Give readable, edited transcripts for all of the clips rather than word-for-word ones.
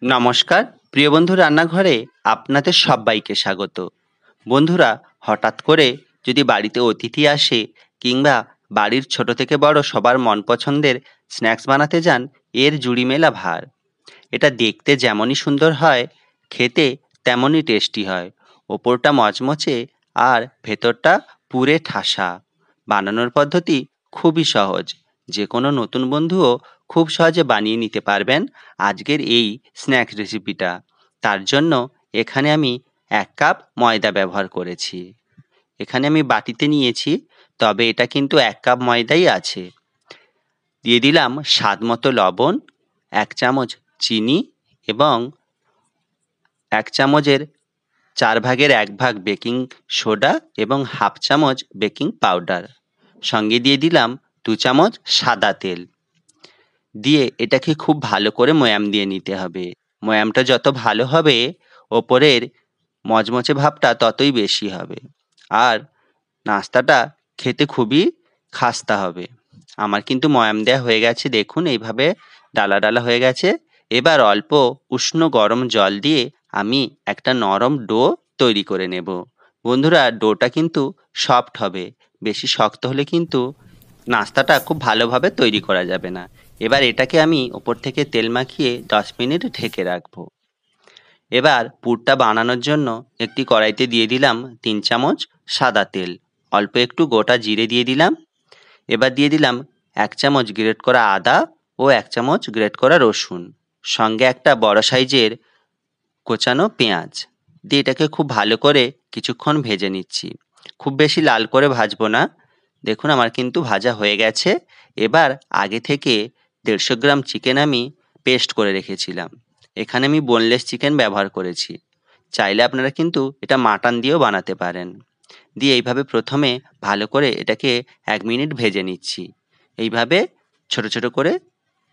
নমস্কার, প্রিয় বন্ধু রান্নাঘরে আপনাদের সব্বাইকে স্বাগত। বন্ধুরা, হঠাৎ করে যদি বাড়িতে অতিথি আসে কিংবা বাড়ির ছোট থেকে বড় সবার মন পছন্দের স্ন্যাক্স বানাতে যান, এর জুড়ি মেলা ভার। এটা দেখতে যেমনই সুন্দর হয়, খেতে তেমনই টেস্টি হয়। ওপরটা মচমচে আর ভেতরটা পুরে ঠাসা। বানানোর পদ্ধতি খুবই সহজ, যে কোনো নতুন বন্ধুও খুব সহজে বানিয়ে নিতে পারবেন আজকের এই স্ন্যাক্স রেসিপিটা। তার জন্য এখানে আমি ১ কাপ ময়দা ব্যবহার করেছি। এখানে আমি বাটিতে নিয়েছি, তবে এটা কিন্তু ১ কাপ ময়দাই আছে। দিয়ে দিলাম স্বাদ মতো লবণ, ১ চামচ চিনি এবং ১ চামচের ৪ ভাগের ১ ভাগ বেকিং সোডা এবং হাফ চামচ বেকিং পাউডার। সঙ্গে দিয়ে দিলাম ২ চামচ সাদা তেল। দিয়ে এটাকে খুব ভালো করে ময়াম দিয়ে নিতে হবে। ময়ামটা যত ভালো হবে, ওপরের মচমচে ভাবটা ততই বেশি হবে। আর নাস্তাটা খেতে খুবই খাস্তা হবে। আমার কিন্তু ময়াম দেওয়া হয়ে গেছে, দেখুন এইভাবে ডালা ডালা হয়ে গেছে। এবার অল্প উষ্ণ গরম জল দিয়ে আমি একটা নরম ডো তৈরি করে নেব। বন্ধুরা, ডোটা কিন্তু সফট হবে, বেশি শক্ত হলে কিন্তু নাস্তাটা খুব ভালোভাবে তৈরি করা যাবে না। এবার এটাকে আমি ওপর থেকে তেল মাখিয়ে ১০ মিনিট ঢেকে রাখবো। এবার পুরটা বানানোর জন্য একটি কড়াইতে দিয়ে দিলাম ৩ চামচ সাদা তেল, অল্প একটু গোটা জিরে দিয়ে দিলাম। এবার দিয়ে দিলাম ১ চামচ গ্রেট করা আদা ও ১ চামচ গ্রেট করা রসুন, সঙ্গে একটা বড় সাইজের কোচানো পেঁয়াজ দিয়ে এটাকে খুব ভালো করে কিছুক্ষণ ভেজে নিচ্ছি। খুব বেশি লাল করে ভাজবো না। দেখুন আমার কিন্তু ভাজা হয়ে গেছে। এবার আগে থেকে ১৫০ গ্রাম চিকেন আমি পেস্ট করে রেখেছিলাম। এখানে আমি বোনলেস চিকেন ব্যবহার করেছি। চাইলে আপনারা কিন্তু এটা মাটন দিয়েও বানাতে পারেন। দিয়ে এইভাবে প্রথমে ভালো করে এটাকে ১ মিনিট ভেজে নিচ্ছি। এইভাবে ছোট ছোট করে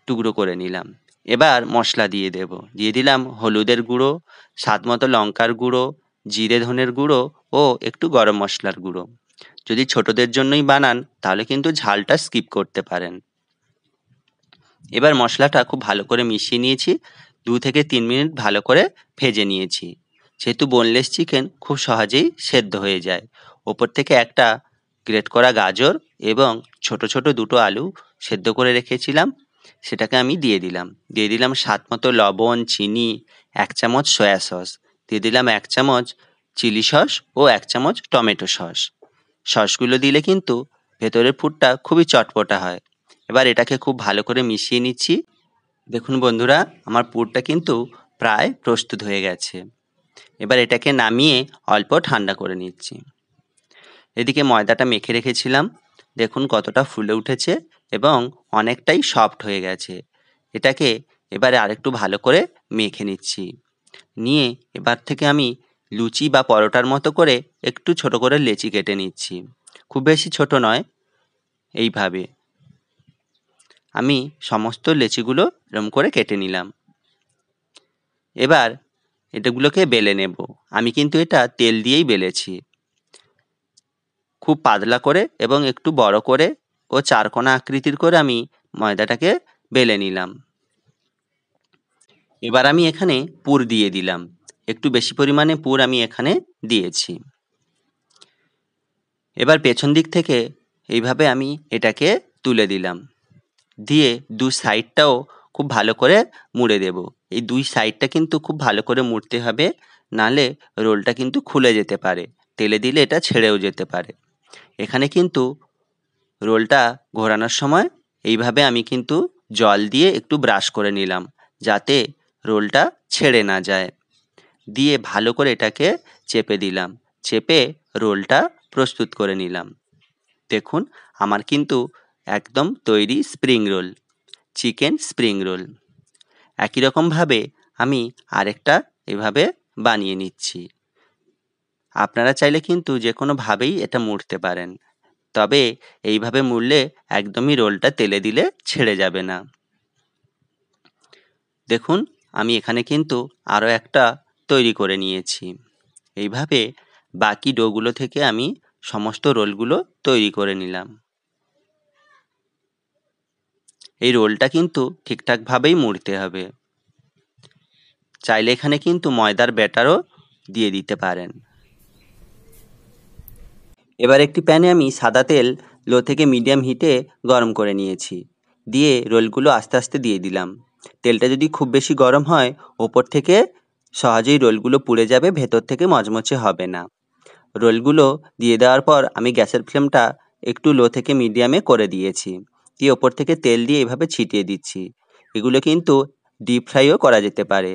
টুকরো করে নিলাম। এবার মশলা দিয়ে দেব। দিয়ে দিলাম হলুদের গুঁড়ো, স্বাদমতো লঙ্কার গুঁড়ো, জিরে ধনের গুঁড়ো ও একটু গরম মশলার গুঁড়ো। যদি ছোটদের জন্যই বানান তাহলে কিন্তু ঝালটা স্কিপ করতে পারেন। এবার মশলাটা খুব ভালো করে মিশিয়ে নিয়েছি। ২ থেকে ৩ মিনিট ভালো করে ভেজে নিয়েছি। যেহেতু বোনলেস চিকেন খুব সহজেই সেদ্ধ হয়ে যায়। ওপর থেকে একটা গ্রেট করা গাজর এবং ছোট ছোট দুটো আলু সেদ্ধ করে রেখেছিলাম, সেটাকে আমি দিয়ে দিলাম। দিয়ে দিলাম স্বাদ মতো লবণ, চিনি, ১ চামচ সয়া সস, দিয়ে দিলাম ১ চামচ চিলি সস ও ১ চামচ টমেটো সস। সসগুলো দিলে কিন্তু ভেতরের পুরটা খুবই চটপটা হয়। এবার এটাকে খুব ভালো করে মিশিয়ে নিচ্ছি। দেখুন বন্ধুরা, আমার পুরটা কিন্তু প্রায় প্রস্তুত হয়ে গেছে। এবার এটাকে নামিয়ে অল্প ঠান্ডা করে নিচ্ছি। এদিকে ময়দাটা মেখে রেখেছিলাম, দেখুন কতটা ফুলে উঠেছে এবং অনেকটাই সফট হয়ে গেছে। এটাকে এবারে আরেকটু ভালো করে মেখে নিচ্ছি। নিয়ে এবার থেকে আমি লুচি বা পরোটার মতো করে একটু ছোট করে লেচি কেটে নিচ্ছি। খুব বেশি ছোট নয়। এইভাবে আমি সমস্ত লেচিগুলো এরম করে কেটে নিলাম। এবার এটাগুলোকে বেলে নেব। আমি কিন্তু এটা তেল দিয়েই বেলেছি। খুব পাতলা করে এবং একটু বড় করে ও চারকোনা আকৃতির করে আমি ময়দাটাকে বেলে নিলাম। এবার আমি এখানে পুর দিয়ে দিলাম। একটু বেশি পরিমাণে পুর আমি এখানে দিয়েছি। এবার পেছন দিক থেকে এইভাবে আমি এটাকে তুলে দিলাম। দিয়ে ২ সাইডটাও খুব ভালো করে মুড়ে দেব। এই ২ সাইডটা কিন্তু খুব ভালো করে মুড়তে হবে, নাহলে রোলটা কিন্তু খুলে যেতে পারে। তেলে দিলে এটা ছেড়েও যেতে পারে। এখানে কিন্তু রোলটা ঘোরানোর সময় এইভাবে আমি কিন্তু জল দিয়ে একটু ব্রাশ করে নিলাম, যাতে রোলটা ছেড়ে না যায়। দিয়ে ভালো করে এটাকে চেপে দিলাম। চেপে রোলটা প্রস্তুত করে নিলাম। দেখুন আমার কিন্তু একদম তৈরি spring roll, chicken spring roll. একই রকমভাবে আমি আরেকটা এভাবে বানিয়ে নিচ্ছি। আপনারা চাইলে কিন্তু যে কোনোভাবেই এটা মুড়তে পারেন, তবে এইভাবে মুড়লে একদমই রোলটা তেলে দিলে ছেড়ে যাবে না। দেখুন আমি এখানে কিন্তু আরও একটা তৈরি করে নিয়েছি। এইভাবে বাকি ডোগুলো থেকে আমি সমস্ত রোলগুলো তৈরি করে নিলাম। এই রোলটা কিন্তু ঠিকঠাকভাবেই মুড়তে হবে। চাইলে এখানে কিন্তু ময়দার ব্যাটারও দিয়ে দিতে পারেন। এবার একটি প্যানে আমি সাদা তেল লো থেকে মিডিয়াম হিটে গরম করে নিয়েছি। দিয়ে রোলগুলো আস্তে আস্তে দিয়ে দিলাম। তেলটা যদি খুব বেশি গরম হয়, ওপর থেকে সহজেই রোলগুলো পুড়ে যাবে, ভেতর থেকে মচমচে হবে না। রোলগুলো দিয়ে দেওয়ার পর আমি গ্যাসের ফ্লেমটা একটু লো থেকে মিডিয়ামে করে দিয়েছি। দিয়ে ওপর থেকে তেল দিয়ে এভাবে ছিটিয়ে দিচ্ছি। এগুলো কিন্তু ডিপ ফ্রাইও করা যেতে পারে।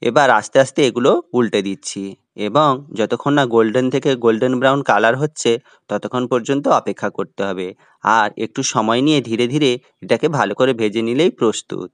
এবার আস্তে আস্তে এগুলো উল্টে দিচ্ছি এবং যতক্ষণ না গোল্ডেন থেকে গোল্ডেন ব্রাউন কালার হচ্ছে ততক্ষণ পর্যন্ত অপেক্ষা করতে হবে। আর একটু সময় নিয়ে ধীরে ধীরে এটাকে ভালো করে ভেজে নিলেই প্রস্তুত।